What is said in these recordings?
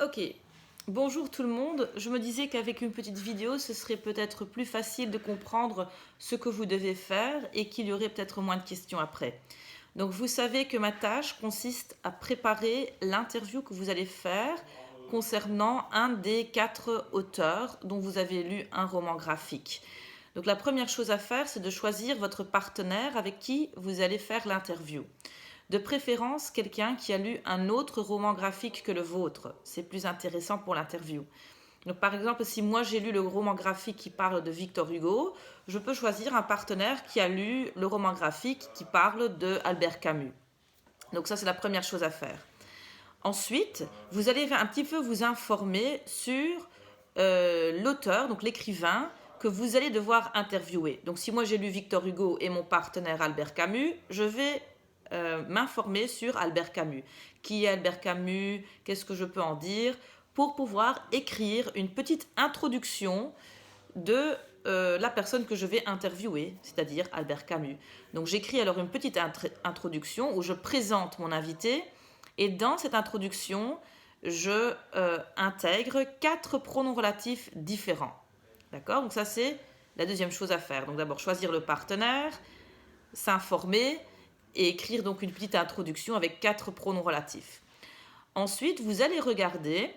Ok, bonjour tout le monde. Je me disais qu'avec une petite vidéo, ce serait peut-être plus facile de comprendre ce que vous devez faire et qu'il y aurait peut-être moins de questions après. Donc vous savez que ma tâche consiste à préparer l'interview que vous allez faire concernant un des 4 auteurs dont vous avez lu un roman graphique. Donc la première chose à faire, c'est de choisir votre partenaire avec qui vous allez faire l'interview. De préférence, quelqu'un qui a lu un autre roman graphique que le vôtre. C'est plus intéressant pour l'interview. Donc, par exemple, si moi j'ai lu le roman graphique qui parle de Victor Hugo, je peux choisir un partenaire qui a lu le roman graphique qui parle de Albert Camus. Donc ça, c'est la première chose à faire. Ensuite, vous allez un petit peu vous informer sur l'auteur, donc l'écrivain, que vous allez devoir interviewer. Donc si moi j'ai lu Victor Hugo et mon partenaire Albert Camus, je vais m'informer sur Albert Camus. Qui est Albert Camus? Qu'est-ce que je peux en dire? Pour pouvoir écrire une petite introduction de la personne que je vais interviewer, c'est-à-dire Albert Camus. Donc j'écris alors une petite introduction où je présente mon invité et dans cette introduction, je intègre 4 pronoms relatifs différents. D'accord? Donc ça c'est la deuxième chose à faire. Donc d'abord choisir le partenaire, s'informer et écrire donc une petite introduction avec 4 pronoms relatifs. Ensuite, vous allez regarder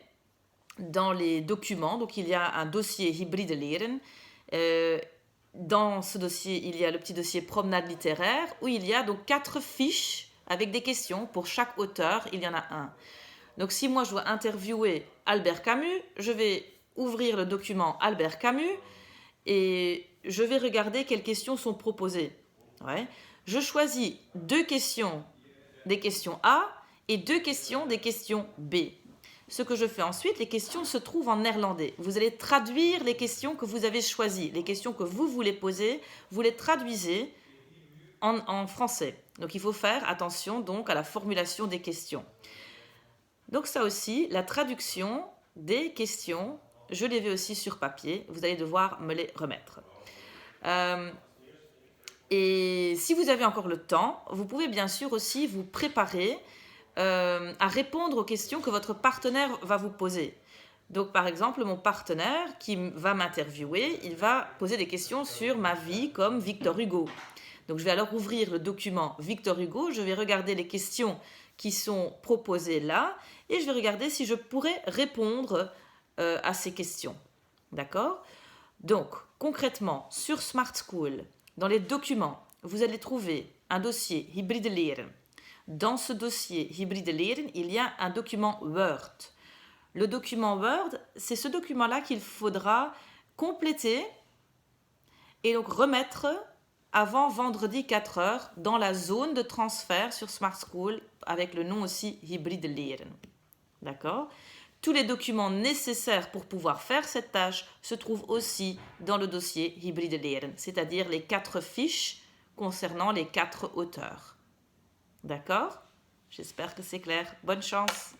dans les documents, donc il y a un dossier Hybride leren. Dans ce dossier, il y a le petit dossier promenade littéraire où il y a donc 4 fiches avec des questions. Pour chaque auteur, il y en a un. Donc si moi je dois interviewer Albert Camus, je vais ouvrir le document Albert Camus et je vais regarder quelles questions sont proposées. Ouais. Je choisis 2 questions des questions A et 2 questions des questions B. Ce que je fais ensuite, les questions se trouvent en néerlandais. Vous allez traduire les questions que vous avez choisies, les questions que vous voulez poser, vous les traduisez en français. Donc il faut faire attention donc à la formulation des questions. Donc ça aussi, la traduction des questions, je les vais aussi sur papier. Vous allez devoir me les remettre. Et si vous avez encore le temps, vous pouvez bien sûr aussi vous préparer à répondre aux questions que votre partenaire va vous poser. Donc par exemple, mon partenaire qui va m'interviewer, il va poser des questions sur ma vie comme Victor Hugo. Donc je vais alors ouvrir le document Victor Hugo, je vais regarder les questions qui sont proposées là et je vais regarder si je pourrais répondre à ces questions. D'accord? Donc concrètement, sur Smart School, dans les documents, vous allez trouver un dossier Hybride leren. Dans ce dossier Hybride leren, il y a un document Word. Le document Word, c'est ce document-là qu'il faudra compléter et donc remettre avant vendredi 4 heures dans la zone de transfert sur Smart School avec le nom aussi Hybride leren. D'accord? Tous les documents nécessaires pour pouvoir faire cette tâche se trouvent aussi dans le dossier Hybride leren, c'est-à-dire les 4 fiches concernant les 4 auteurs. D'accord? J'espère que c'est clair. Bonne chance!